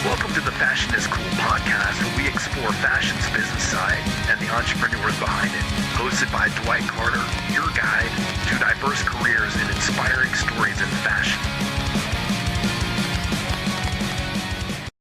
Welcome to the Fashion is Cool podcast, where we explore fashion's business side and the entrepreneurs behind it. Hosted by Dwight Carter, your guide to diverse careers and inspiring stories in fashion.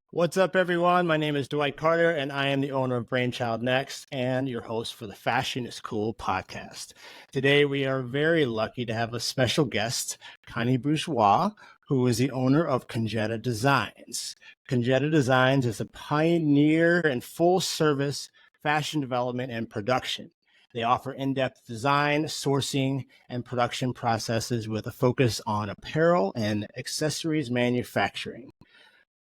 What's up, everyone? My name is Dwight Carter, and I am the owner of Brainchild Next and your host for the Fashion is Cool podcast. Today, we are very lucky to have a special guest, Connie Bourgeois, who is the owner of Conjetta Designs. Conjetta Designs is a pioneer in full-service fashion development and production. They offer in-depth design, sourcing, and production processes with a focus on apparel and accessories manufacturing.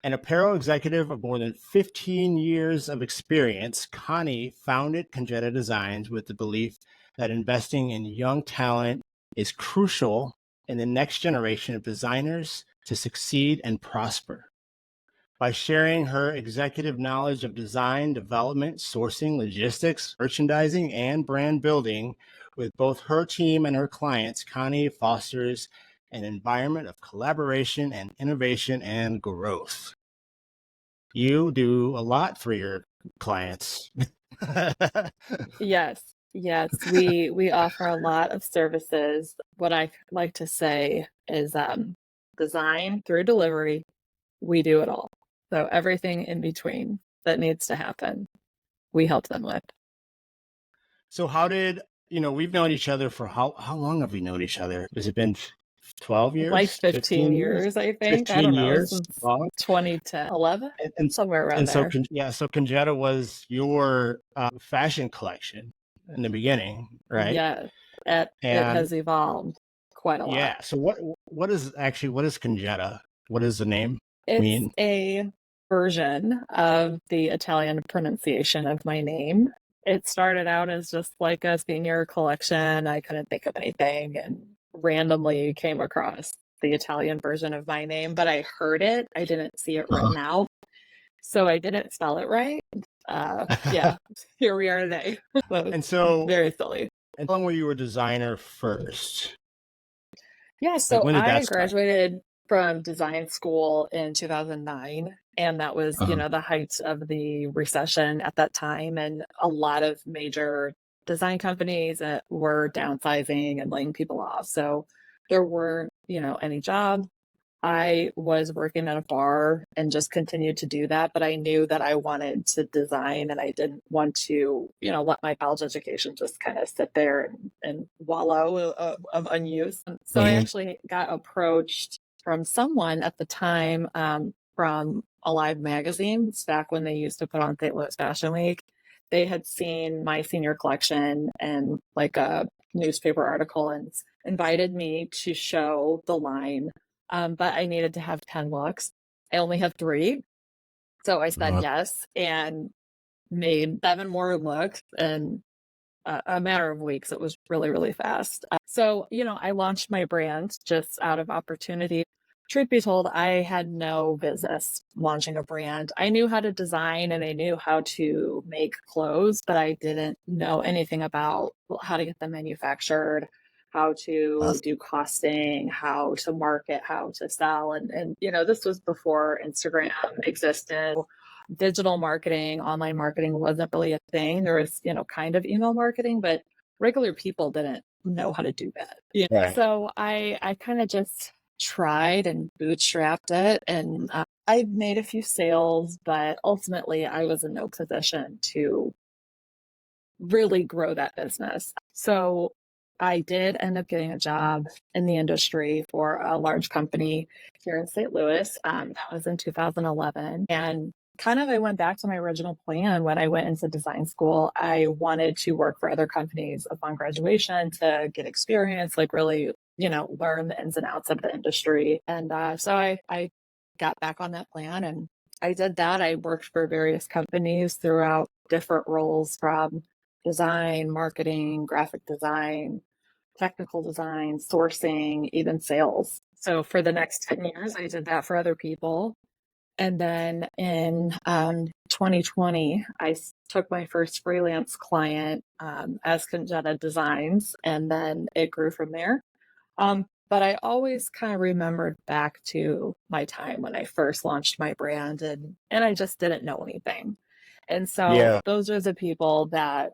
An apparel executive of more than 15 years of experience, Connie founded Conjetta Designs with the belief that investing in young talent is crucial in the next generation of designers to succeed and prosper. By sharing her executive knowledge of design, development, sourcing, logistics, merchandising, and brand building with both her team and her clients, Connie fosters an environment of collaboration and innovation and growth. You do a lot for your clients. Yes, we offer a lot of services. What I like to say is design through delivery, we do it all. So everything in between that needs to happen, we help them with. So how did, we've known each other for how long have we known each other? Has it been 12 years? Like 15 years, I think. 15 I don't know, years. since Long. 2010, 11, And somewhere around so, there. so Conjetta was your fashion collection in the beginning, right? Yeah, it has evolved quite a lot. Yeah. So what is Conjetta? What does the name It's mean? a version of the Italian pronunciation of my name. It started out as just like a senior collection. I couldn't think of anything and randomly came across the Italian version of my name, but I heard it. I didn't see it written out. So I didn't spell it right. Yeah, here we are today. And so very silly. And how long were you a designer first? Yeah, so when did I that start? graduated from design school in 2009, and that was, the height of the recession at that time, and a lot of major design companies that were downsizing and laying people off. So there weren't, any job. I was working at a bar and just continued to do that, but I knew that I wanted to design and I didn't want to, let my college education just kind of sit there and wallow of unused. So I actually got approached from someone at the time from Alive magazine. It's back when they used to put on St. Louis Fashion Week. They had seen my senior collection and like a newspaper article and invited me to show the line. But I needed to have 10 looks. I only have 3. So I said yes and made 7 more looks in a matter of weeks. It was really, really fast. So, I launched my brand just out of opportunity. Truth be told, I had no business launching a brand. I knew how to design and I knew how to make clothes, but I didn't know anything about how to get them manufactured, how to do costing, how to market, how to sell. And this was before Instagram existed. Digital marketing, online marketing wasn't really a thing. There was, kind of email marketing, but regular people didn't know how to do that. Right. So I kind of just tried and bootstrapped it. And I made a few sales, but ultimately I was in no position to really grow that business. So I did end up getting a job in the industry for a large company here in St. Louis. That was in 2011. And I went back to my original plan when I went into design school. I wanted to work for other companies upon graduation to get experience, like really, learn the ins and outs of the industry. And so I got back on that plan and I did that. I worked for various companies throughout different roles from design, marketing, graphic design, technical design, sourcing, even sales. So for the next 10 years, I did that for other people. And then in 2020, I took my first freelance client as Conjetta Designs, and then it grew from there. But I always kind of remembered back to my time when I first launched my brand, and I just didn't know anything. And so Yeah. those are the people that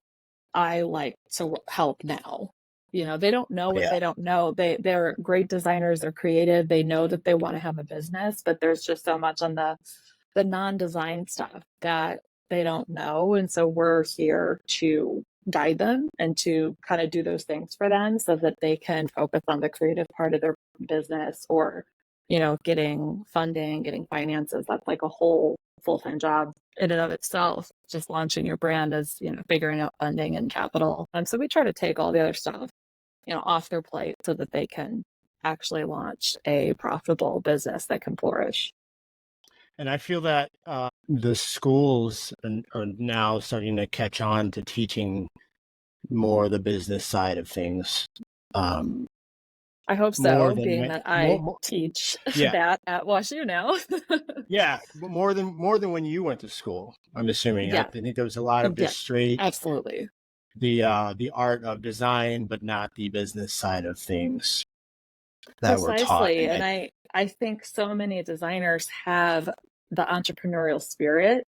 I like to help now. They don't know what Yeah. they don't know. They're great designers, they're creative, they know that they want to have a business, but there's just so much on the non-design stuff that they don't know. And so we're here to guide them and to kind of do those things for them so that they can focus on the creative part of their business, or getting funding, getting finances. That's like a whole full-time job in and of itself. Just launching your brand as figuring out funding and capital. So we try to take all the other stuff off their plate so that they can actually launch a profitable business that can flourish. And I feel that the schools are now starting to catch on to teaching more the business side of things. I hope More so, than being when, that I teach yeah, that at WashU now. yeah, more than when you went to school. I'm assuming. I Yeah, think there was a lot of yeah, just straight absolutely. the art of design, but not the business side of things that were taught. Precisely. And And I think so many designers have the entrepreneurial spirit,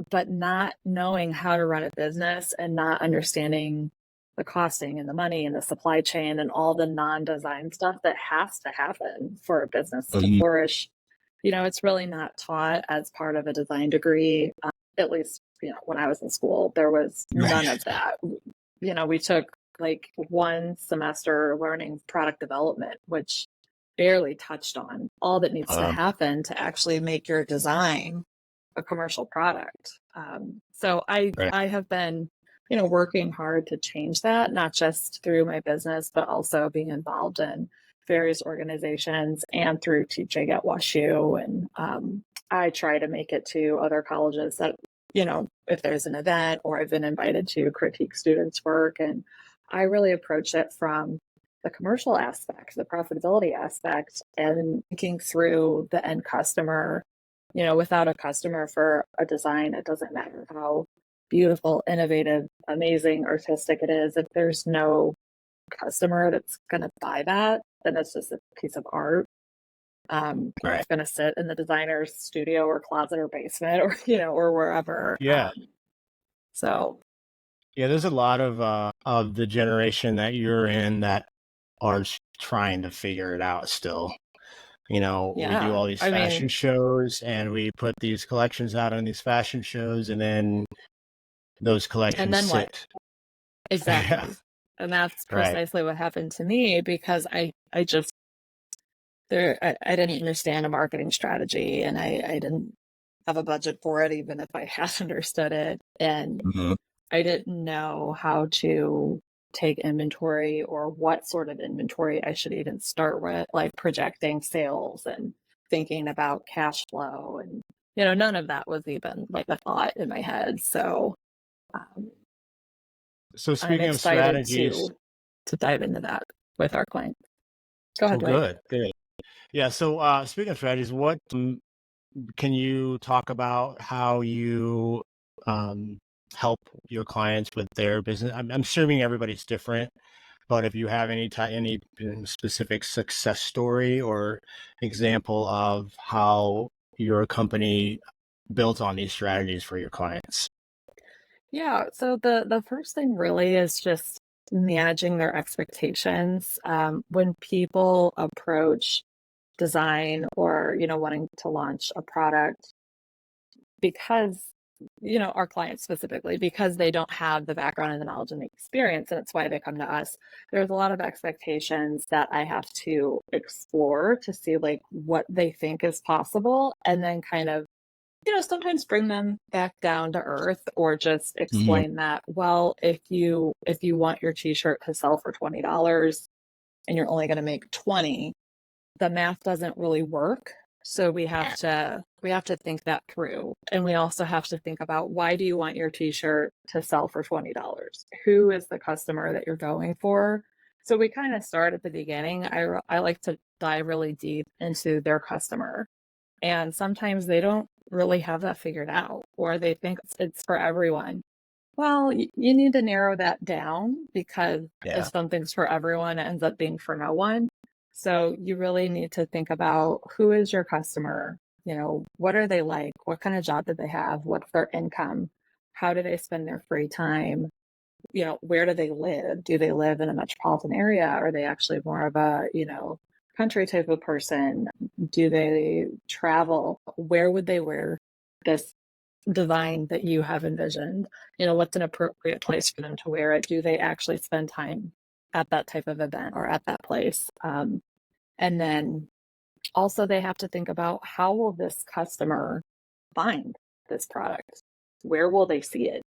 but not knowing how to run a business and not understanding the costing and the money and the supply chain and all the non-design stuff that has to happen for a business to flourish. It's really not taught as part of a design degree. At least, when I was in school, there was none of that. We took like one semester learning product development, which barely touched on all that needs to happen to actually make your design a commercial product. So right. I have been, working hard to change that, not just through my business, but also being involved in various organizations and through teaching at WashU. And I try to make it to other colleges that, if there's an event or I've been invited to critique students' work. And I really approach it from the commercial aspect, the profitability aspect, and thinking through the end customer. Without a customer for a design, it doesn't matter how beautiful, innovative, amazing, artistic it is. If there's no customer that's going to buy that, then it's just a piece of art. Right. It's going to sit in the designer's studio or closet or basement or, or wherever. Yeah. So Yeah, there's a lot of the generation that you're in that are trying to figure it out still. We do all these fashion shows and we put these collections out on these fashion shows, and then those collections and then sit. what? Exactly. Yeah. And that's Right. precisely what happened to me, because I just I didn't understand a marketing strategy, and I didn't have a budget for it, even if I had understood it. And I didn't know how to take inventory or what sort of inventory I should even start with, like projecting sales and thinking about cash flow. And, none of that was even like a thought in my head. So So I'm speaking of excited strategies, to dive into that with our clients. Go ahead, Dwight. good. Yeah. So speaking of strategies, what can you talk about how you help your clients with their business? I'm assuming everybody's different, but if you have any specific success story or example of how your company built on these strategies for your clients. Yeah. So the first thing really is just managing their expectations. When people approach design or, wanting to launch a product, because, our clients specifically, because they don't have the background and the knowledge and the experience, and it's why they come to us, there's a lot of expectations that I have to explore to see like what they think is possible, and then kind of sometimes bring them back down to earth, or just explain that, well, if you want your t-shirt to sell for $20 and you're only going to make 20, the math doesn't really work. So we have to think that through. And we also have to think about, why do you want your t-shirt to sell for $20? Who is the customer that you're going for? So we kind of start at the beginning. I like to dive really deep into their customer. And sometimes they don't really have that figured out, or they think it's for everyone. Well, you need to narrow that down, because if something's for everyone, it ends up being for no one. So you really need to think about who is your customer? What are they like? What kind of job do they have? What's their income? How do they spend their free time? Where do they live? Do they live in a metropolitan area? Are they actually more of a, country type of person? Do they travel? Where would they wear this design that you have envisioned? What's an appropriate place for them to wear it? Do they actually spend time at that type of event or at that place? And then also they have to think about, how will this customer find this product? Where will they see it?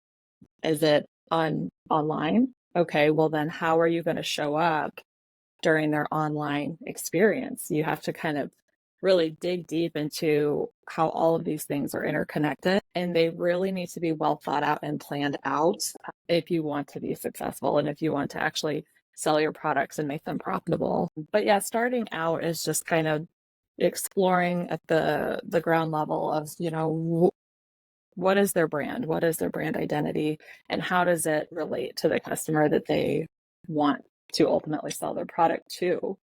Is it online? Okay, well then how are you going to show up during their online experience? You have to kind of really dig deep into how all of these things are interconnected, and they really need to be well thought out and planned out if you want to be successful and if you want to actually sell your products and make them profitable. But yeah, starting out is just kind of exploring at the ground level of, what is their brand? What is their brand identity? And how does it relate to the customer that they want to ultimately sell their product to?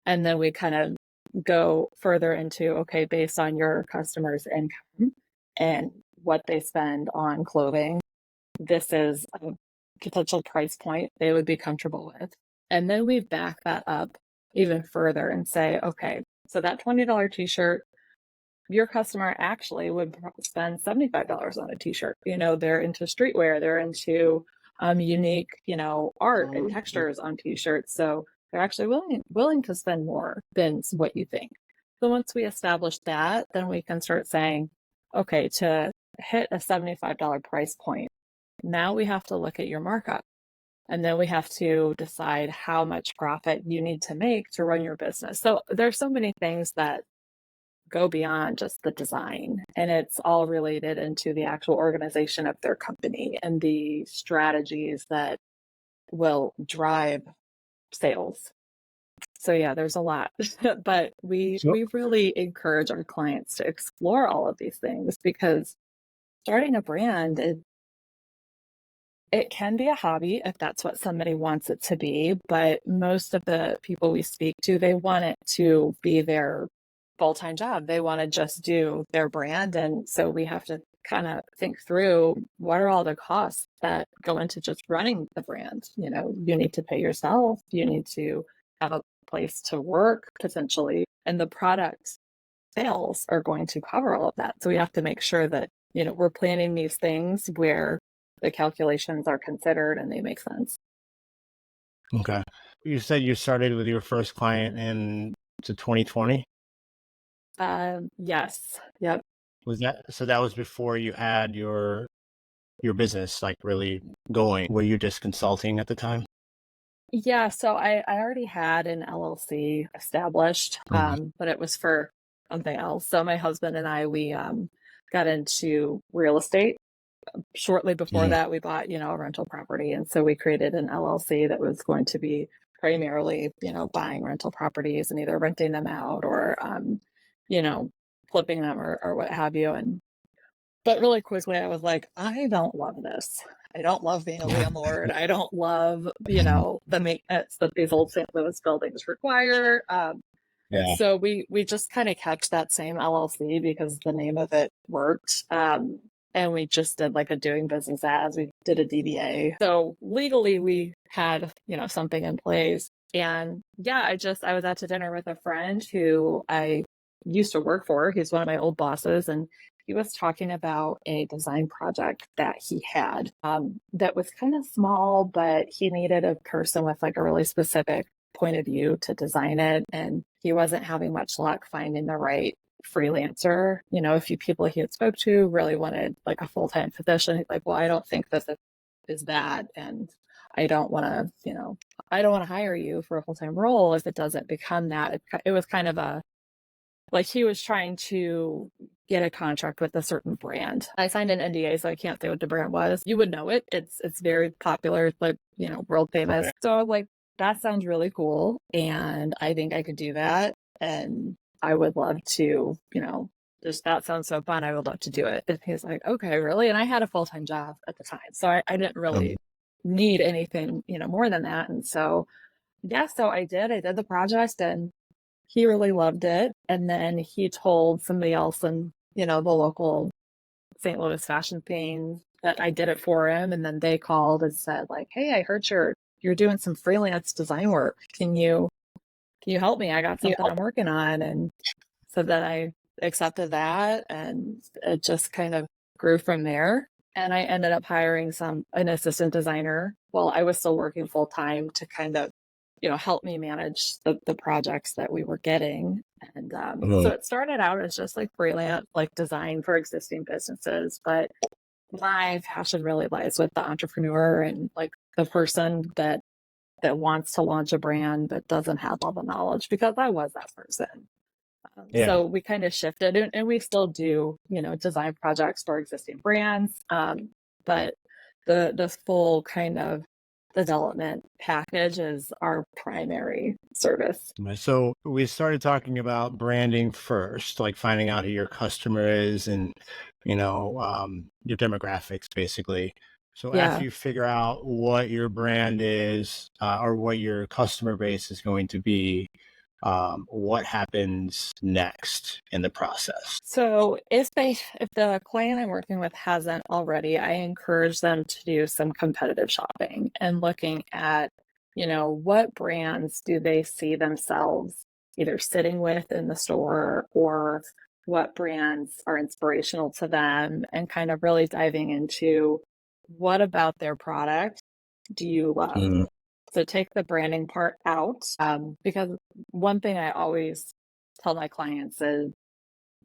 And then we kind of go further into, okay, based on your customer's income and what they spend on clothing, this is a potential price point they would be comfortable with. And then we back that up even further and say, okay, so that $20 t-shirt, your customer actually would spend $75 on a t-shirt. They're into streetwear, they're into unique, art and textures on t-shirts. So they're actually willing to spend more than what you think. So once we establish that, then we can start saying, okay, to hit a $75 price point, now we have to look at your markup. And then we have to decide how much profit you need to make to run your business. So there's so many things that go beyond just the design, and it's all related into the actual organization of their company and the strategies that will drive sales. So yeah, there's a lot, but we really encourage our clients to explore all of these things, because starting a brand, it can be a hobby if that's what somebody wants it to be, but most of the people we speak to, they want it to be their full-time job. They want to just do their brand. And so we have to kind of think through, what are all the costs that go into just running the brand? You need to pay yourself, you need to have a place to work potentially, and the product sales are going to cover all of that. So we have to make sure that, we're planning these things where the calculations are considered and they make sense. Okay. You said you started with your first client in 2020? Yes. Yep. That was before you had your business like really going? Were you just consulting at the time? Yeah. So I already had an LLC established, but it was for something else. So my husband and I, we got into real estate. Shortly before that, we bought, a rental property. And so we created an LLC that was going to be primarily, buying rental properties and either renting them out or, flipping them or what have you. But really quickly, I was like, I don't love this. I don't love being a landlord. I don't love, the maintenance that these old St. Louis buildings require. Yeah. So we just kind of kept that same LLC because the name of it worked. And we just did like a doing business as. We did a DBA. So legally we had, something in place. And yeah, I was out to dinner with a friend who I used to work for. He's one of my old bosses, and he was talking about a design project that he had that was kind of small, but he needed a person with like a really specific point of view to design it. And he wasn't having much luck finding the right freelancer. A few people he had spoke to really wanted like a full-time position. He's like, well, I don't think this is that. And I don't want to hire you for a full-time role if it doesn't become that. It was kind of like he was trying to get a contract with a certain brand. I signed an NDA, so I can't say what the brand was. You would know it. It's very popular. It's like, world famous. Okay. So I was like, that sounds really cool. And I think I could do that. And I would love to, that sounds so fun. I would love to do it. And he's like, okay, really? And I had a full-time job at the time. So I didn't really need anything, more than that. And so, yeah, so I did the project, and he really loved it. And then he told somebody else in, the local St. Louis fashion thing that I did it for him. And then they called and said like, hey, I heard you're doing some freelance design work. Can you help me? I got something I'm working on. And so then I accepted that, and it just kind of grew from there. And I ended up hiring an assistant designer while I was still working full time to kind of, help me manage the projects that we were getting. And so it started out as just like freelance, like design for existing businesses. But my passion really lies with the entrepreneur and like the person that wants to launch a brand but doesn't have all the knowledge, because I was that person. So we kind of shifted, and we still do, design projects for existing brands. But the full kind of development package is our primary service. So we started talking about branding first, like finding out who your customer is and, your demographics, basically. So after you figure out what your brand is or what your customer base is going to be, what happens next in the process? So if the client I'm working with hasn't already, I encourage them to do some competitive shopping and looking at, what brands do they see themselves either sitting with in the store, or what brands are inspirational to them, and kind of really diving into what about their product do you love? So take the branding part out, because one thing I always tell my clients is,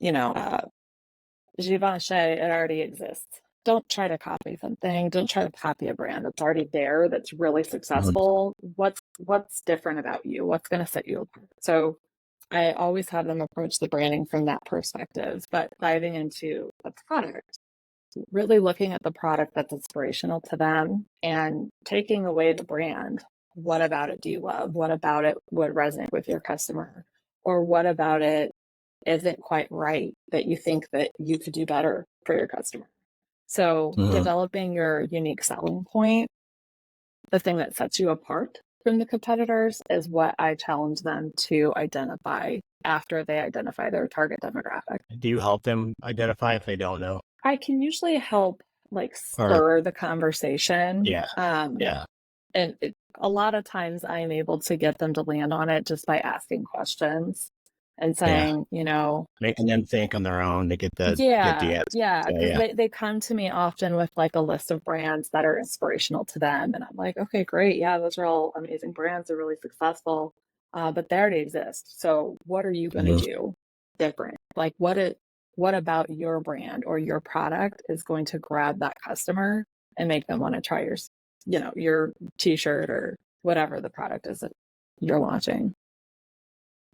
Givenchy, it already exists. Don't try to copy something. Don't try to copy a brand that's already there, that's really successful. What's different about you? What's going to set you apart? So I always have them approach the branding from that perspective, but diving into the product, really looking at the product that's inspirational to them and taking away the brand. What about it do you love? What about it would resonate with your customer? Or what about it isn't quite right that you think that you could do better for your customer? So developing your unique selling point, the thing that sets you apart from the competitors, is what I challenge them to identify after they identify their target demographic. Do you help them identify if they don't know? I can usually help like spur the conversation. And a lot of times I'm able to get them to land on it just by asking questions and saying, making them think on their own to get the answer. Because they come to me often with like a list of brands that are inspirational to them, and I'm like, okay, great, those are all amazing brands, they're really successful, but they already exist. So what are you going to do different? Like what about your brand or your product is going to grab that customer and make them want to try your t-shirt or whatever the product is that you're launching?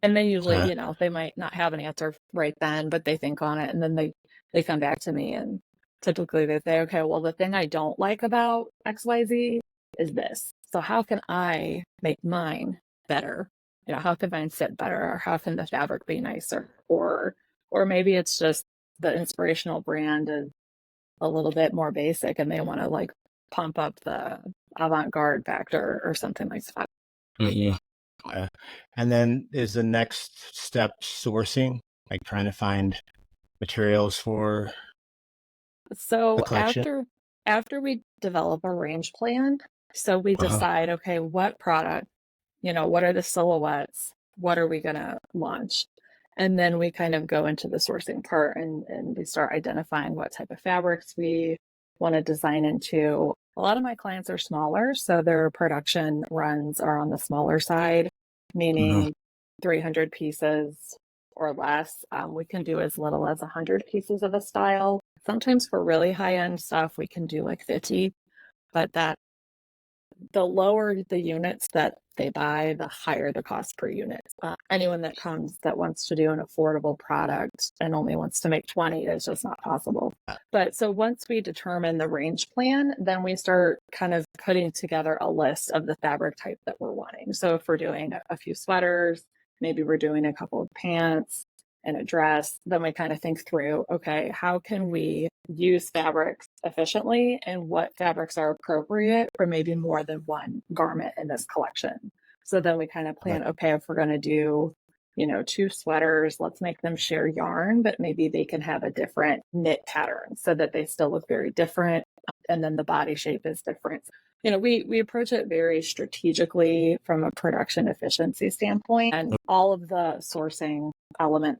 And they usually, they might not have an answer right then, but they think on it, and then they come back to me, and typically they say, okay, well, the thing I don't like about XYZ is this. So how can I make mine better? How can mine sit better? Or how can the fabric be nicer? Or maybe it's just the inspirational brand is a little bit more basic and they want to like pump up the avant-garde factor or something like that. And then is the next step sourcing, like trying to find materials for so after we develop a range plan, so we decide, okay, what product, what are the silhouettes, what are we going to launch? And then we kind of go into the sourcing part and we start identifying what type of fabrics we want to design into. A lot of my clients are smaller, so their production runs are on the smaller side, meaning 300 pieces or less. We can do as little as 100 pieces of a style. Sometimes for really high-end stuff, we can do like 50, but the lower the units that they buy, the higher the cost per unit. Anyone that comes that wants to do an affordable product and only wants to make 20 is just not possible. But so once we determine the range plan, then we start kind of putting together a list of the fabric type that we're wanting. So if we're doing a few sweaters, maybe we're doing a couple of pants and a dress, then we kind of think through, okay, how can we use fabrics efficiently and what fabrics are appropriate for maybe more than one garment in this collection? So then we kind of plan, okay, if we're going to do two sweaters. Let's make them share yarn, but maybe they can have a different knit pattern so that they still look very different. And then the body shape is different. We approach it very strategically from a production efficiency standpoint, and all of the sourcing element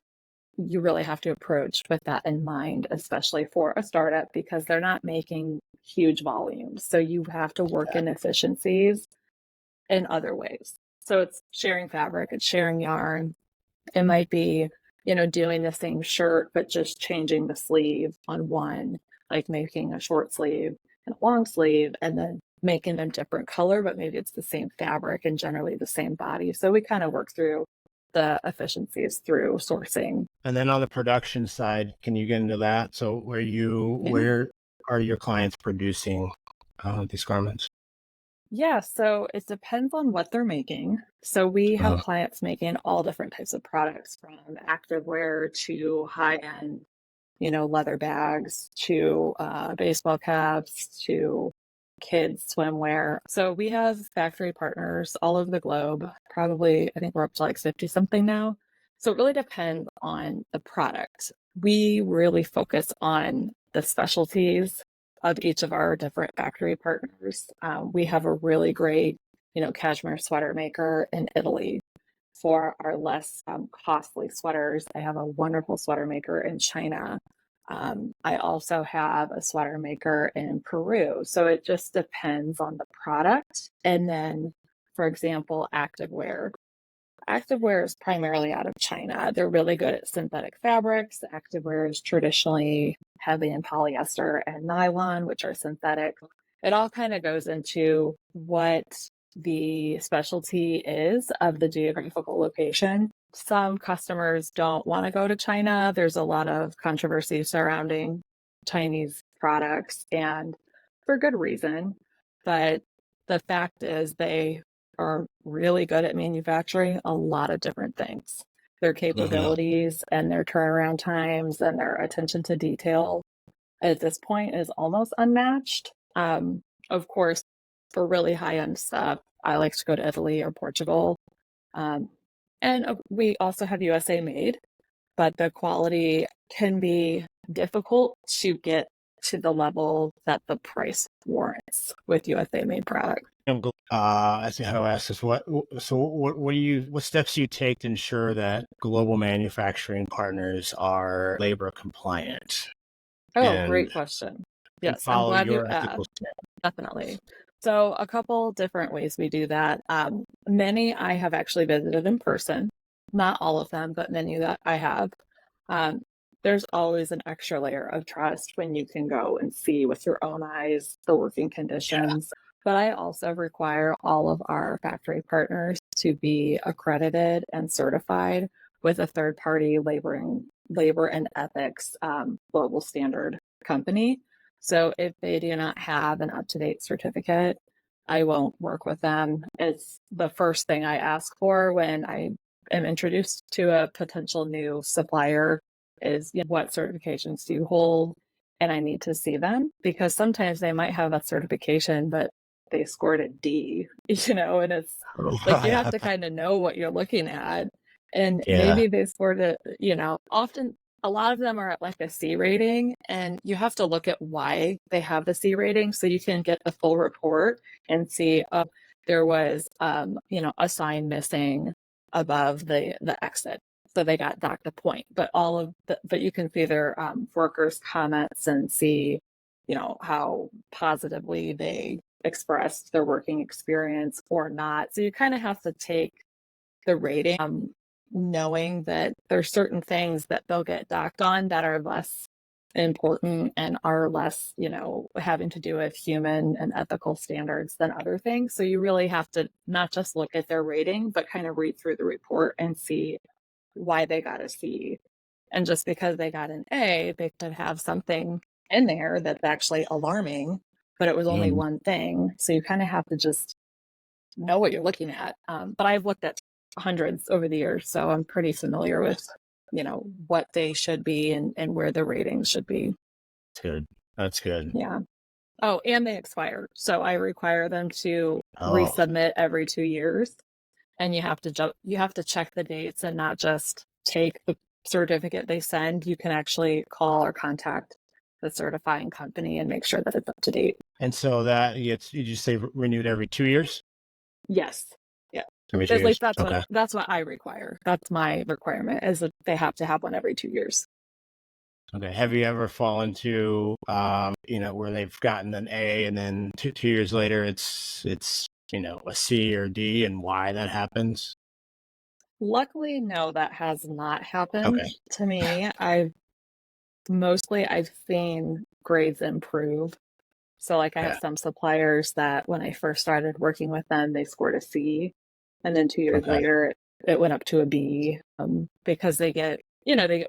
you really have to approach with that in mind, especially for a startup, because they're not making huge volumes. So you have to work in efficiencies in other ways. So it's sharing fabric, it's sharing yarn. It might be, doing the same shirt, but just changing the sleeve on one, like making a short sleeve and a long sleeve, and then making them different color, but maybe it's the same fabric and generally the same body. So we kind of work through the efficiencies through sourcing. And then on the production side, can you get into that? So where are your clients producing these garments? Yeah, so it depends on what they're making. So we have clients making all different types of products, from activewear to high-end, leather bags, to baseball caps, to kids swimwear. So we have factory partners all over the globe. Probably, I think we're up to like 50 something now. So it really depends on the product. We really focus on the specialties of each of our different factory partners. We have a really great, cashmere sweater maker in Italy for our less costly sweaters. I have a wonderful sweater maker in China. I also have a sweater maker in Peru. So it just depends on the product. And then, for example, activewear. Activewear is primarily out of China. They're really good at synthetic fabrics. Activewear is traditionally heavy in polyester and nylon, which are synthetic. It all kind of goes into what the specialty is of the geographical location. Some customers don't want to go to China. There's a lot of controversy surrounding Chinese products, and for good reason. But the fact is they are really good at manufacturing a lot of different things. Their capabilities and their turnaround times and their attention to detail at this point is almost unmatched. Of course, for really high-end stuff, I like to go to Italy or Portugal. And we also have USA made, but the quality can be difficult to get to the level that the price warrants with USA made product. I see how I ask this. What steps do you take to ensure that global manufacturing partners are labor compliant? Oh, great question. Yes, I'm glad you asked. Definitely. So a couple different ways we do that. Many I have actually visited in person, not all of them, but many that I have. There's always an extra layer of trust when you can go and see with your own eyes the working conditions. Yeah. But I also require all of our factory partners to be accredited and certified with a third-party labor and ethics global standard company. So if they do not have an up-to-date certificate, I won't work with them. It's the first thing I ask for when I am introduced to a potential new supplier is, what certifications do you hold? And I need to see them, because sometimes they might have a certification, but they scored a D, and it's like you have to kind of know what you're looking at. And maybe they scored it, often a lot of them are at like a C rating, and you have to look at why they have the C rating so you can get the full report and see there was a sign missing above the exit, so they got docked a point. But but you can see their workers' comments and see how positively they expressed their working experience or not. So you kind of have to take the rating, knowing that there's certain things that they'll get docked on that are less important and are less, having to do with human and ethical standards than other things. So you really have to not just look at their rating, but kind of read through the report and see why they got a C. And just because they got an A, they could have something in there that's actually alarming, but it was only one thing. So you kind of have to just know what you're looking at. But I've looked at hundreds over the years, so I'm pretty familiar with, what they should be and where the ratings should be. That's good. Yeah. Oh, and they expire. So I require them to resubmit every 2 years. and you have to check the dates and not just take the certificate they send. You can actually call or contact the certifying company and make sure that it's up to date. And so that gets, you just say renewed every 2 years? Yes. Yeah. Every 2 At years. least that's Okay. what I require. That's my requirement, is that they have to have one every 2 years. Okay. Have you ever fallen to, where they've gotten an A and then 2 years later it's, a C or D, and why that happens? Luckily, no, that has not happened Okay. to me. I've seen grades improve. So like I have Yeah. some suppliers that when I first started working with them, they scored a C. And then 2 years Okay. later, it went up to a B, because they get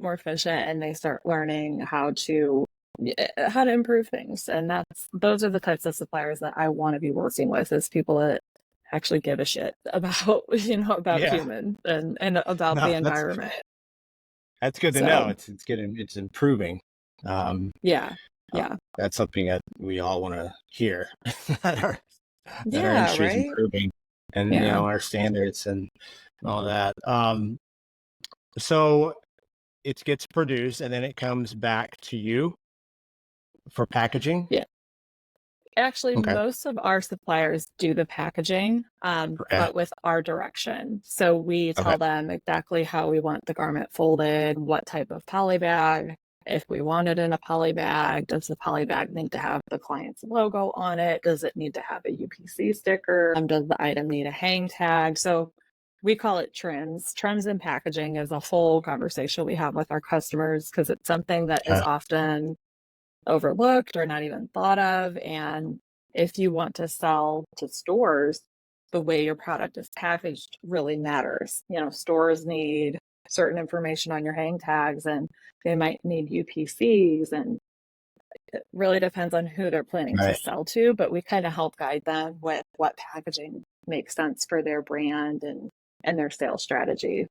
more efficient and they start learning how to improve things. And those are the types of suppliers that I want to be working with, is people that actually give a shit about, about Yeah. human and about No, the environment. that's good to know. So It's improving. yeah. Yeah. That's something that we all want to hear, that our Yeah, industry is right? improving, and Yeah. our standards and all that. So it gets produced and then it comes back to you for packaging. Yeah. Actually, Okay. most of our suppliers do the packaging, Yeah. but with our direction. So we Okay. tell them exactly how we want the garment folded, what type of poly bag. If we want it in a poly bag, does the poly bag need to have the client's logo on it? Does it need to have a UPC sticker? Does the item need a hang tag? So we call it trims. Trims and packaging is a whole conversation we have with our customers, because it's something that is Yeah. often overlooked or not even thought of. And if you want to sell to stores, the way your product is packaged really matters. Stores need certain information on your hang tags, and they might need UPCs, and it really depends on who they're planning to Right. sell to, but we kind of help guide them with what packaging makes sense for their brand and their sales strategy.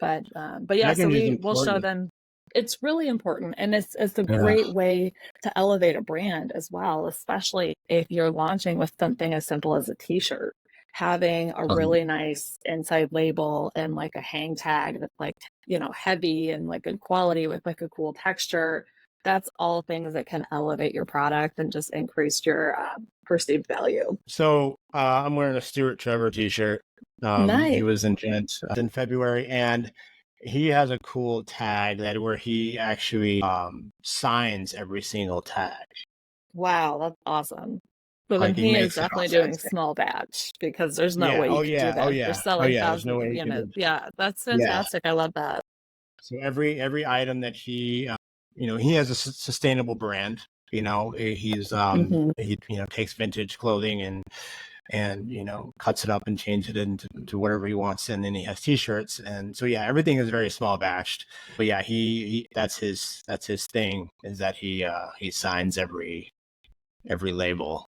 But yeah, so Packaging is we'll show important. them. It's really important, and it's a Yeah. great way to elevate a brand as well, especially if you're launching with something as simple as a t-shirt. Having a really nice inside label and like a hang tag that's like, heavy and like good quality with like a cool texture. That's all things that can elevate your product and just increase your perceived value. So I'm wearing a Stuart Trevor t-shirt. He Nice. was in Gent in February, and he has a cool tag where he actually signs every single tag. Wow, that's awesome. So then Like, he he is makes it definitely doing authentic. small batch, because there's no Yeah. way Oh you could do yeah. Oh that if you're yeah. Oh selling yeah. There's no thousands way of you can do units. it. Yeah, that's Yeah. fantastic. I love that. So every item that he, he has a sustainable brand. He's Mhm. he takes vintage clothing and cuts it up and changes it into whatever he wants, and then he has t-shirts, and so yeah, everything is very small batched. But yeah, he that's his thing, is that he signs every label,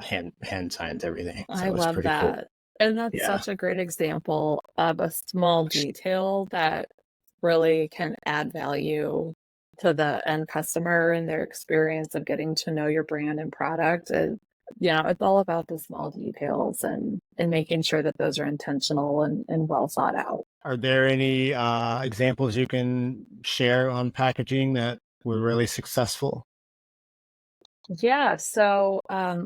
hand signs everything, I so it's love pretty cool. that. And that's Yeah. such a great example of a small detail that really can add value to the end customer and their experience of getting to know your brand and product. And, it's all about the small details and making sure that those are intentional and well thought out. Are there any examples you can share on packaging that were really successful? Yeah, so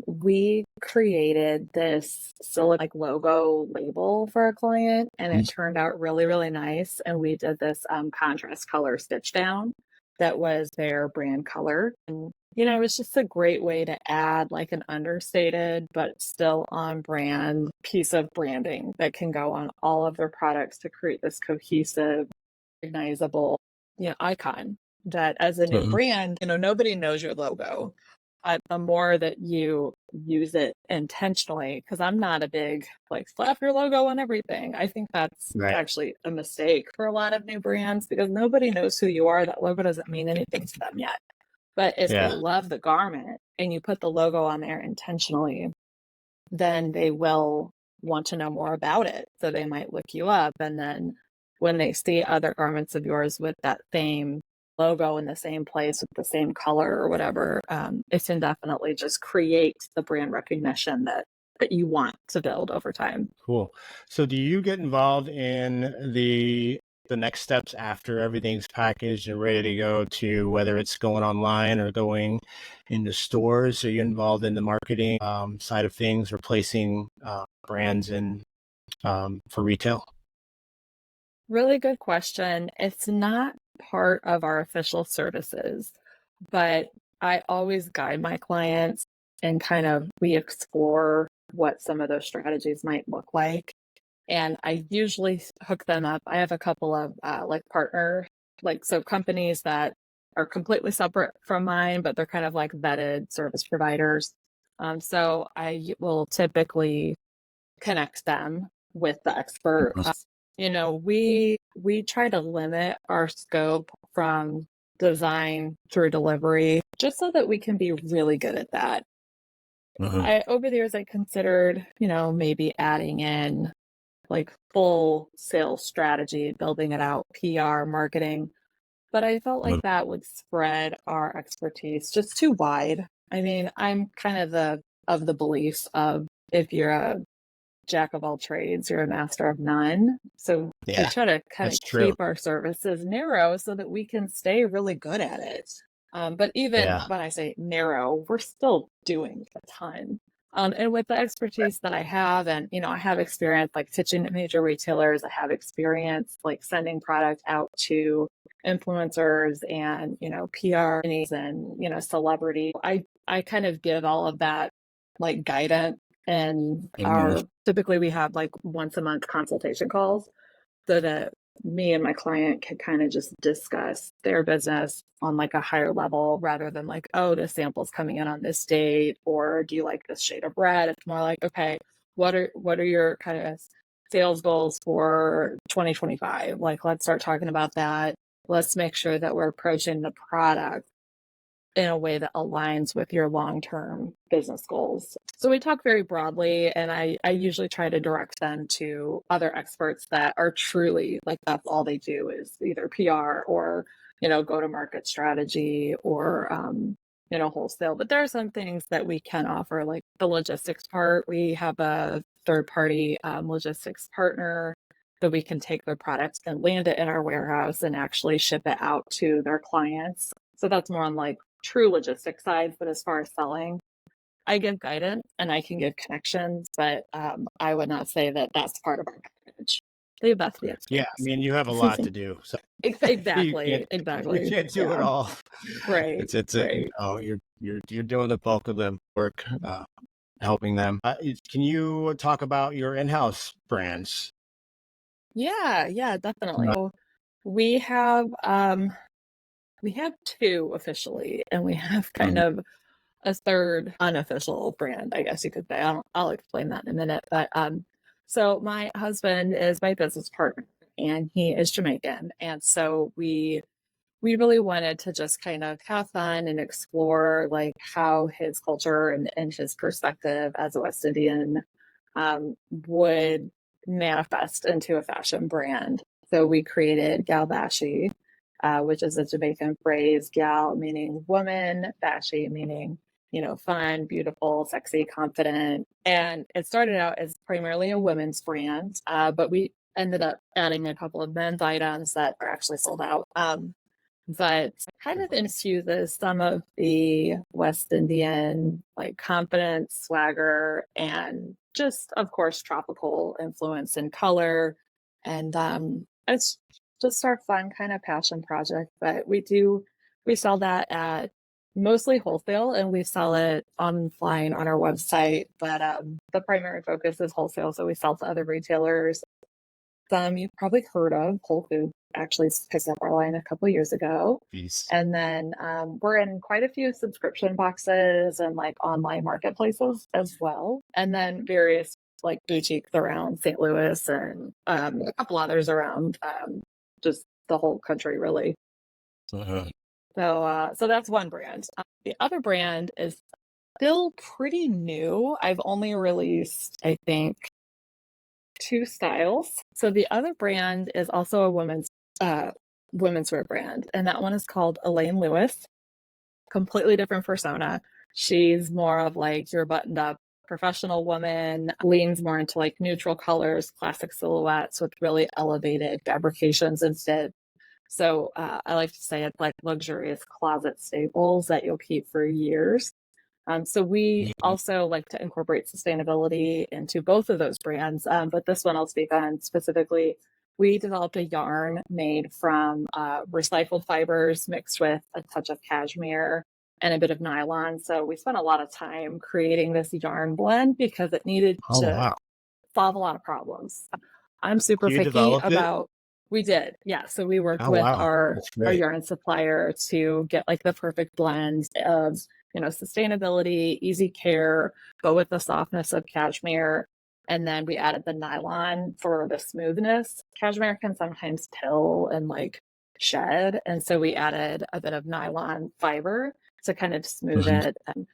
we created this like logo label for a client, and it turned out really, really nice. And we did this contrast color stitch down that was their brand color. And it was just a great way to add like an understated but still on brand piece of branding that can go on all of their products to create this cohesive, recognizable, icon that as a new Mhm. brand, nobody knows your logo. The more that you use it intentionally, because I'm not a big like slap your logo on everything. I think that's Right. actually a mistake for a lot of new brands, because nobody knows who you are. That logo doesn't mean anything to them yet. But if they Yeah. love the garment and you put the logo on there intentionally, then they will want to know more about it. So they might look you up. And then when they see other garments of yours with that same logo in the same place with the same color or whatever, it can definitely just create the brand recognition that that you want to build over time. Cool. So do you get involved in the next steps after everything's packaged and ready to go, to whether it's going online or going into stores? Are you involved in the marketing side of things, or placing brands in for retail? Really good question. It's not part of our official services, but I always guide my clients and kind of we explore what some of those strategies might look like. And I usually hook them up. I have a couple of like partner, like so companies that are completely separate from mine, but they're kind of like vetted service providers. So I will typically connect them with the expert. We try to limit our scope from design through delivery just so that we can be really good at that. Over the years, I considered, maybe adding in like full sales strategy, building it out, PR, marketing, but I felt like that would spread our expertise just too wide. I mean, I'm kind of the beliefs of if you're a jack of all trades, you're a master of none. So we try to kind of keep our services narrow so that we can stay really good at it. But even when I say narrow, we're still doing a ton. And with the expertise that I have, and I have experience like pitching at major retailers. I have experience like sending product out to influencers and PR and celebrity. I kind of give all of that like guidance, and typically we have like once a month consultation calls so that me and my client can kind of just discuss their business on like a higher level rather than like, oh, the sample's coming in on this date, or do you like this shade of red? It's more like, okay, what are your kind of sales goals for 2025? Like, let's start talking about that. Let's make sure that we're approaching the product in a way that aligns with your long-term business goals. So we talk very broadly, and I usually try to direct them to other experts that are truly like that's all they do is either PR or, go-to-market strategy or, wholesale. But there are some things that we can offer, like the logistics part. We have a third-party logistics partner that we can take their products and land it in our warehouse and actually ship it out to their clients. So that's more on like true logistics side, but as far as selling, I give guidance and I can give connections, but I would not say that that's part of our package. They have best experts. Yeah, I mean, you have a lot to do, so Exactly. you can't do it all. Right. It's right. You're doing the bulk of the work, helping them. Can you talk about your in-house brands? Yeah, definitely. So we have two officially, and we have kind of a third unofficial brand, I guess you could say. I'll explain that in a minute. But so my husband is my business partner, and he is Jamaican, and so we really wanted to just kind of have fun and explore like how his culture and his perspective as a West Indian would manifest into a fashion brand. So we created Galbashi, which is a Jamaican phrase, gal meaning woman, bashi meaning, fun, beautiful, sexy, confident. And it started out as primarily a women's brand, but we ended up adding a couple of men's items that are actually sold out. But kind of infuses some of the West Indian like confidence, swagger, and just, of course, tropical influence and color. And it's just our fun kind of passion project. But we sell that at mostly wholesale, and we sell it online on our website. But the primary focus is wholesale. So we sell to other retailers. Some you've probably heard of. Whole Foods actually picked up our line a couple years ago. Peace. And then we're in quite a few subscription boxes and like online marketplaces as well. And then various like boutiques around St. Louis and a couple others around just the whole country, really. So that's one brand. The other brand is still pretty new. I've only released, I think, 2 styles. So the other brand is also a women's wear brand, and that one is called Elaine Lewis. Completely different persona. She's more of like your buttoned up professional woman, leans more into like neutral colors, classic silhouettes with really elevated fabrications and fit. So I like to say it's like luxurious closet staples that you'll keep for years. So we also like to incorporate sustainability into both of those brands. But this one I'll speak on specifically. We developed a yarn made from recycled fibers mixed with a touch of cashmere and a bit of nylon. So we spent a lot of time creating this yarn blend because it needed Oh, to wow. solve a lot of problems. I'm super You picky developed it? about. We did, yeah. So we worked Oh, with wow. our That's great. yarn supplier to get like the perfect blend of sustainability, easy care, but with the softness of cashmere. And then we added the nylon for the smoothness. Cashmere can sometimes pill and like shed, and so we added a bit of nylon fiber to kind of smooth Mhm. it. And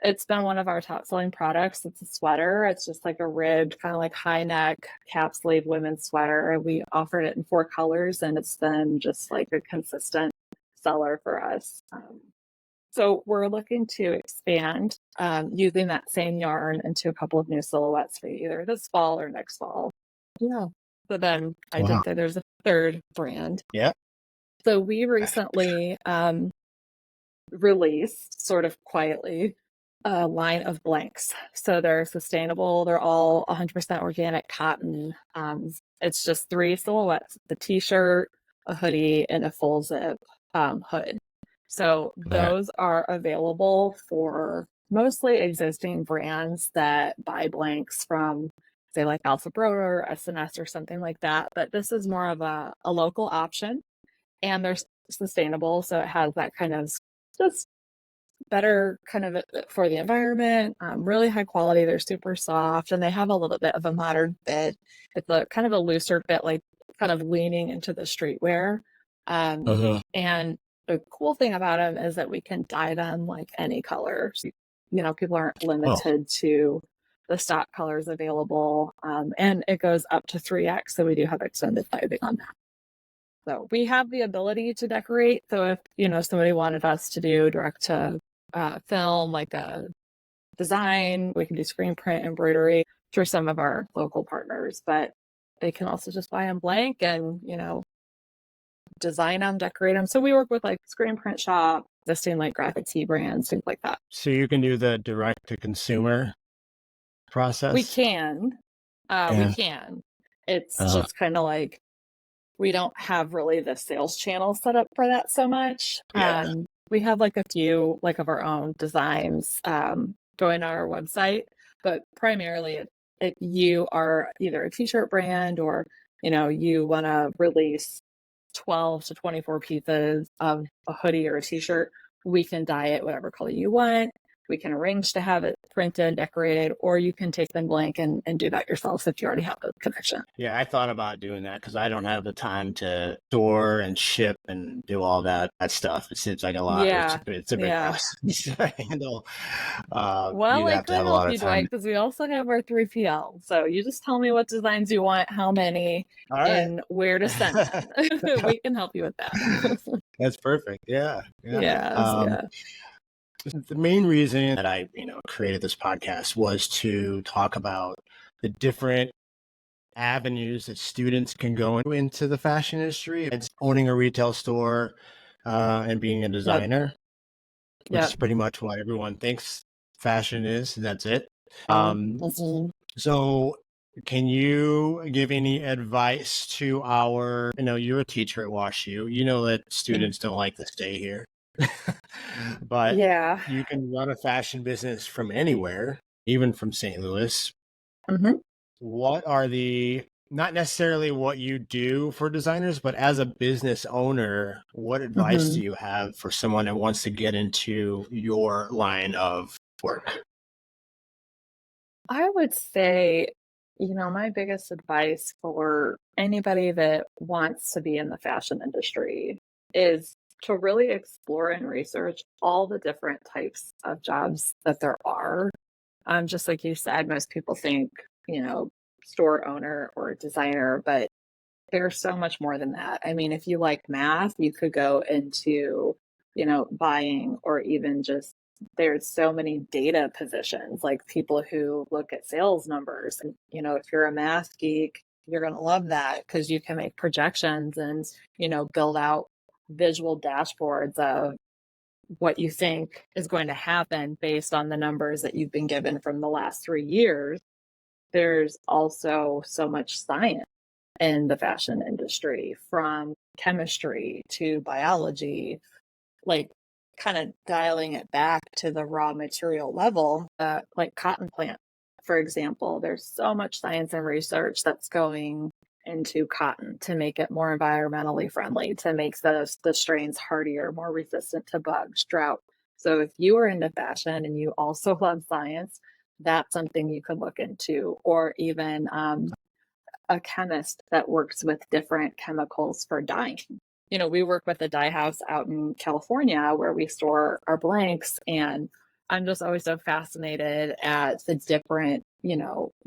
it's been one of our top selling products. It's a sweater. It's just like a ribbed, kind of like high neck cap sleeve women's sweater. We offered it in 4 colors, and it's been just like a consistent seller for us. So we're looking to expand using that same yarn into a couple of new silhouettes for either this fall or next fall. Yeah. So then I Wow. did say there's a third brand. Yeah. So we recently released sort of quietly a line of blanks. So they're sustainable. They're all 100% organic cotton. It's just 3 silhouettes: the t-shirt, a hoodie, and a full zip hood. So Yeah. those are available for mostly existing brands that buy blanks from, say, like Alpha Bro or SNS or something like that. But this is more of a local option, and they're sustainable. So it has that kind of just better kind of for the environment, really high quality. They're super soft, and they have a little bit of a modern fit. It's a kind of a looser fit, like kind of leaning into the streetwear. Uh-huh. And the cool thing about them is that we can dye them like any color. So, people aren't Oh, limited to the stock colors available. And it goes up to 3X. So we do have extended piping on that. So we have the ability to decorate. So if, somebody wanted us to do direct to film, like a design, we can do screen print, embroidery through some of our local partners, but they can also just buy them blank and, design them, decorate them. So we work with like screen print shop, existing like graphic tee brands, things like that. so you can do the direct to consumer We process? can. We Yeah. can. It's Uh, just kind of like we don't have really the sales channel set up for that so much. yeah. We have like a few like of our own designs going on our website, but primarily if you are either a t-shirt brand or you want to release 12 to 24 pieces of a hoodie or a t-shirt, we can dye it whatever color you want. We can arrange to have it printed, decorated, or you can take them blank and do that yourself if you already have the connection. Yeah, I thought about doing that because I don't have the time to store and ship and do all that stuff. It seems like a lot. Yeah. It's a big Yeah. process to handle. Well, You'd I have to could have a help lot of you, Dwight, time. because we also have our 3PL. So you just tell me what designs you want, how many, All right. and where to send them. We can help you with that. That's perfect. Yeah. Yeah. Yes, yeah. The main reason that I, created this podcast was to talk about the different avenues that students can go into the fashion industry. It's owning a retail store and being a Yep. designer, which Yep. is pretty much what everyone thinks fashion is, and that's it. Mhm. So can you give any advice to you're a teacher at WashU, you know that students don't like to stay here, but Yeah. you can run a fashion business from anywhere, even from St. Louis. hmm What are not necessarily what you do for designers, but as a business owner, what advice do hmm you have for someone that wants to get into your line of work? I would say, my biggest advice for anybody that wants to be in the fashion industry is to really explore and research all the different types of jobs that there are. Just like you said, most people think, you know, store owner or designer, but there's so much more than that. I mean, if you like math, you could go into, buying or even just there's so many data positions, like people who look at sales numbers. And, if you're a math geek, you're going to love that because you can make projections and, build out visual dashboards of what you think is going to happen based on the numbers that you've been given from the last 3 years. There's also so much science in the fashion industry, from chemistry to biology, like kind of dialing it back to the raw material level, like cotton plant, for example. There's so much science and research that's going into cotton to make it more environmentally friendly, to make the strains hardier, more resistant to bugs, drought. So if you are into fashion and you also love science, that's something you could look into. Or even a chemist that works with different chemicals for dyeing. We work with a dye house out in California where we store our blanks, and I'm just always so fascinated at the different,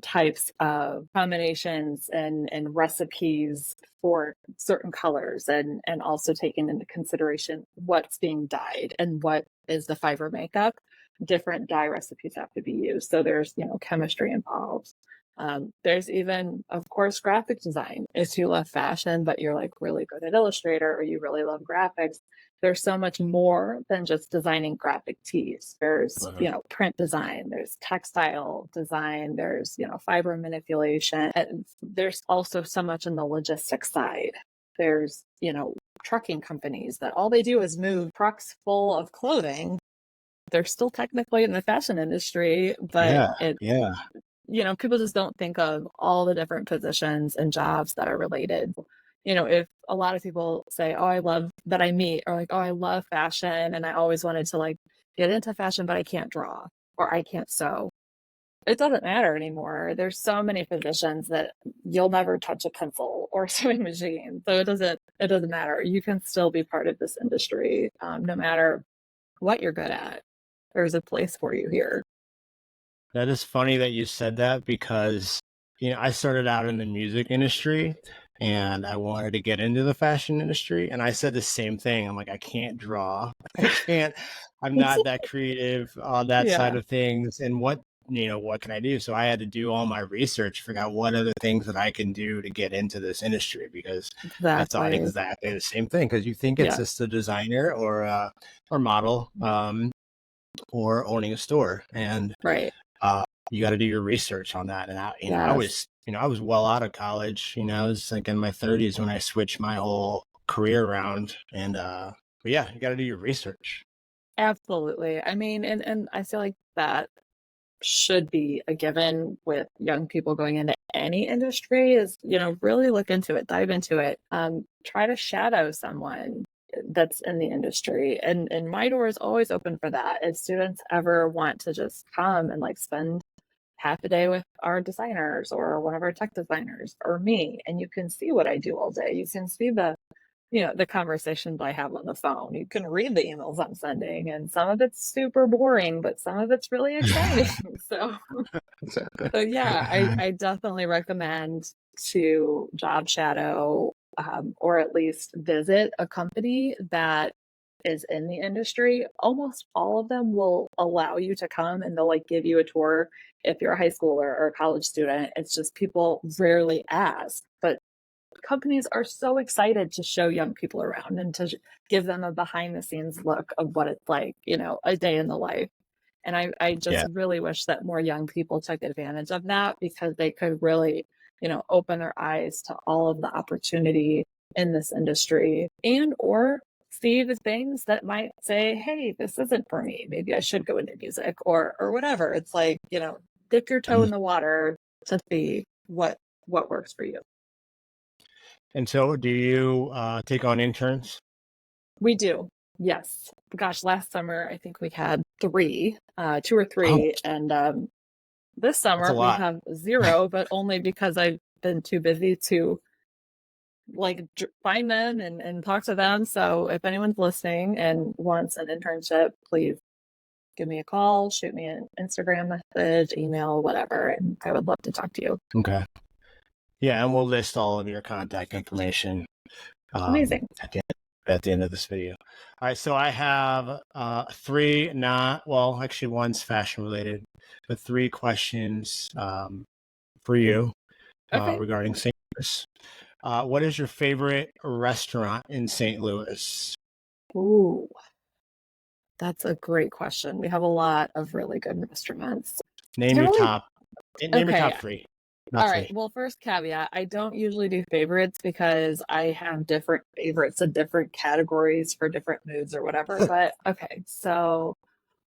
types of combinations and recipes for certain colors, and also taking into consideration what's being dyed and what is the fiber makeup. Different dye recipes have to be used. So there's, chemistry involved. There's even, of course, graphic design. If you love fashion, but you're like really good at Illustrator, or you really love graphics, there's so much more than just designing graphic tees. There's, print design, there's textile design, there's, fiber manipulation. And there's also so much in the logistics side. There's, trucking companies that all they do is move trucks full of clothing. They're still technically in the fashion industry, but people just don't think of all the different positions and jobs that are related. If a lot of people say, oh, I love that I meet, or like, oh, I love fashion and I always wanted to like get into fashion, but I can't draw or I can't sew. It doesn't matter anymore. There's so many positions that you'll never touch a pencil or sewing machine. So it doesn't matter. You can still be part of this industry, no matter what you're good at. There's a place for you here. That is funny that you said that because, I started out in the music industry and I wanted to get into the fashion industry. And I said the same thing. I'm like, I can't draw. I'm not that creative on that side of things. And what can I do? So I had to do all my research, figure out what other things that I can do to get into this industry, because I thought exactly the same thing. Because you think it's just a designer or model or owning a store. And you got to do your research on that. And I was well out of college. I was like in my 30s when I switched my whole career around. And but yeah, you got to do your research. Absolutely. I mean, and I feel like that should be a given with young people going into any industry is, really look into it, dive into it, try to shadow someone that's in the industry. And my door is always open for that. If students ever want to just come and like spend half a day with our designers or one of our tech designers or me, and you can see what I do all day. You can see the conversations I have on the phone. You can read the emails I'm sending, and some of it's super boring, but some of it's really exciting. So yeah, I definitely recommend to job shadow, or at least visit a company that is in the industry. Almost all of them will allow you to come and they'll like give you a tour if you're a high schooler or a college student. It's just people rarely ask, but companies are so excited to show young people around and to give them a behind the scenes look of what it's like, a day in the life. And I just really wish that more young people took advantage of that, because they could really, open their eyes to all of the opportunity in this industry, and or see the things that might say, hey, this isn't for me. Maybe I should go into music or whatever. It's like, dip your toe in the water to see what works for you. And so do you take on interns? We do. Yes. Gosh, last summer, I think we had 2 or 3. And this summer we have 0, but only because I've been too busy to like find them and talk to them. So if anyone's listening and wants an internship, please give me a call, shoot me an Instagram message, email, whatever. And I would love to talk to you. Okay. Yeah. And we'll list all of your contact information. Amazing. At the at the end of this video. All right, so I have three actually one's fashion related, but three questions for you Okay. regarding St. Louis. What is your favorite restaurant in St. Louis? Ooh, that's a great question. We have a lot of really good restaurants. Name Can't your really. top. Name your Okay. top three. All Not right. three. Well, first caveat, I don't usually do favorites because I have different favorites in different categories for different moods or whatever. But okay, so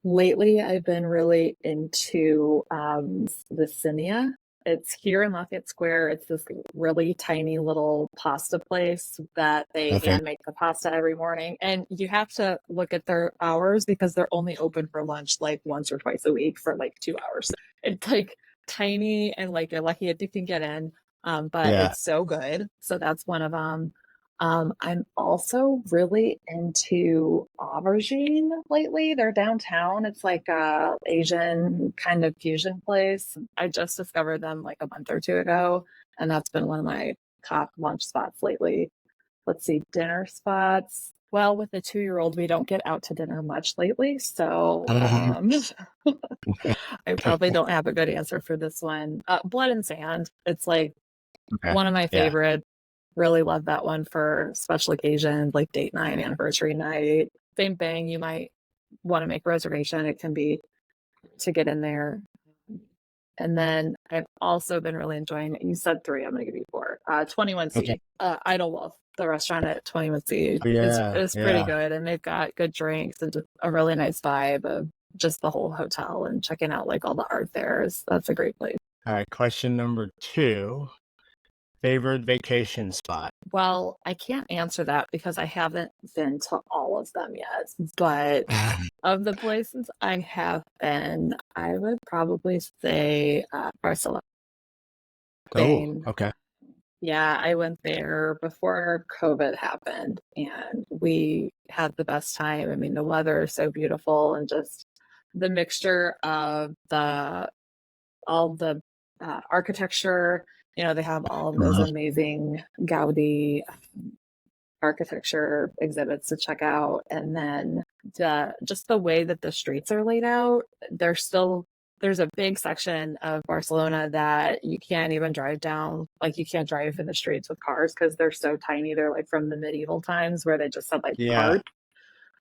lately I've been really into the Cinia. It's here in Lafayette Square. It's this really tiny little pasta place that they Okay. hand make the pasta every morning. And you have to look at their hours because they're only open for lunch like once or twice a week for like 2 hours. It's like tiny and like you're lucky if you can get in. But Yeah. it's so good. So that's one of them. I'm also really into Aubergine lately. They're downtown. It's like a Asian kind of fusion place. I just discovered them like a month or two ago, and that's been one of my top lunch spots lately. Let's see, dinner spots. Well, with a 2-year-old, we don't get out to dinner much lately, so I probably don't have a good answer for this one. Blood and Sand. It's like Okay. one of my Yeah. favorite. Really love that one for special occasions like date night, anniversary night. Same thing. You might want to make a reservation. It can be to get in there. And then I've also been really enjoying it. You said three. I'm going to give you four. 21C. Okay. Idlewild, the restaurant at 21C, Yeah. is pretty good. And they've got good drinks and just a really nice vibe of just the whole hotel and checking out like all the art there. That's a great place. All right. Question number 2. Favorite vacation spot? Well, I can't answer that because I haven't been to all of them yet. But of the places I have been, I would probably say Barcelona, Oh, Spain. okay. Yeah, I went there before COVID happened and we had the best time. I mean, the weather is so beautiful and just the mixture of all the architecture. They have all of those amazing Gaudi architecture exhibits to check out. And then just the way that the streets are laid out, there's a big section of Barcelona that you can't even drive down. Like you can't drive in the streets with cars because they're so tiny. They're like from the medieval times where they just had like carts.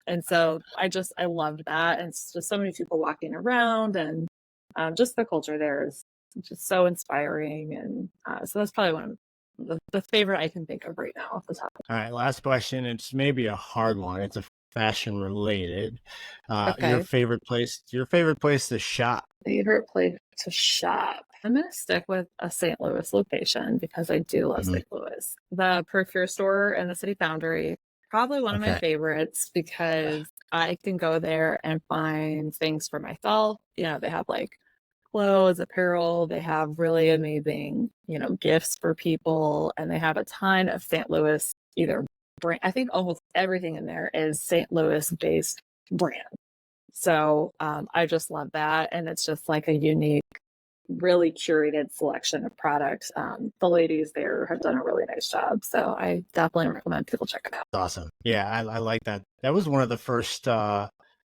And so I loved that. And it's just so many people walking around and just the culture there is just so inspiring. And so that's probably one of the favorite I can think of right now off the top. All right, last question. It's maybe a hard one. It's a fashion related. Okay. Your favorite place to shop? Favorite place to shop. I'm going to stick with a St. Louis location because I do love St. Louis. The Perfume store and the City Foundry, probably one of my favorites because I can go there and find things for myself. They have like clothes, apparel. They have really amazing, gifts for people. And they have a ton of St. Louis, either brand. I think almost everything in there is St. Louis based brand. So I just love that. And it's just like a unique, really curated selection of products. The ladies there have done a really nice job. So I definitely recommend people check it out. Awesome. Yeah, I like that. That was one of the first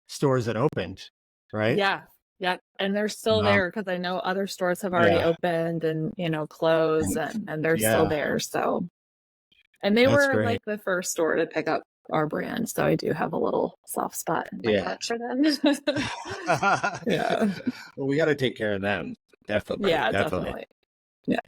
stores that opened, right? Yeah. Yeah. And they're still there because I know other stores have already opened and, closed and they're still there. So, and they were like the first store to pick up our brand. So I do have a little soft spot in my heart for them. Yeah. Well, we got to take care of them. Definitely. Yeah, definitely. Yeah.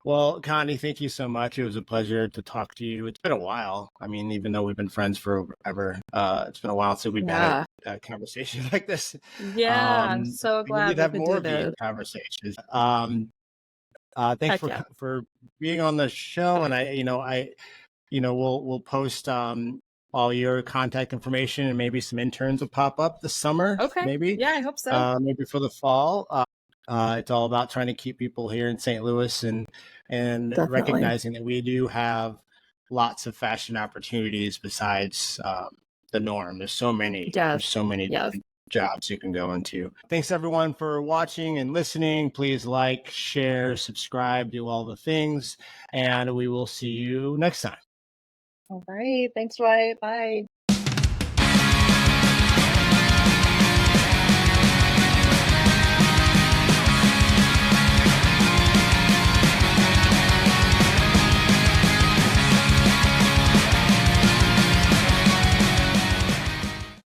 Well, Connie, thank you so much. It was a pleasure to talk to you. It's been a while. I mean, even though we've been friends forever, it's been a while since we've had a conversation like this. Yeah, I'm so glad we have more of these conversations. Thanks for being on the show, and we'll post all your contact information, and maybe some interns will pop up this summer. Okay. Maybe. Yeah, I hope so. Maybe for the fall. It's all about trying to keep people here in St. Louis and recognizing that we do have lots of fashion opportunities besides the norm. There's so many. There's so many jobs you can go into. Thanks everyone for watching and listening. Please like, share, subscribe, do all the things, and we will see you next time. All right. Thanks, Dwight. Bye.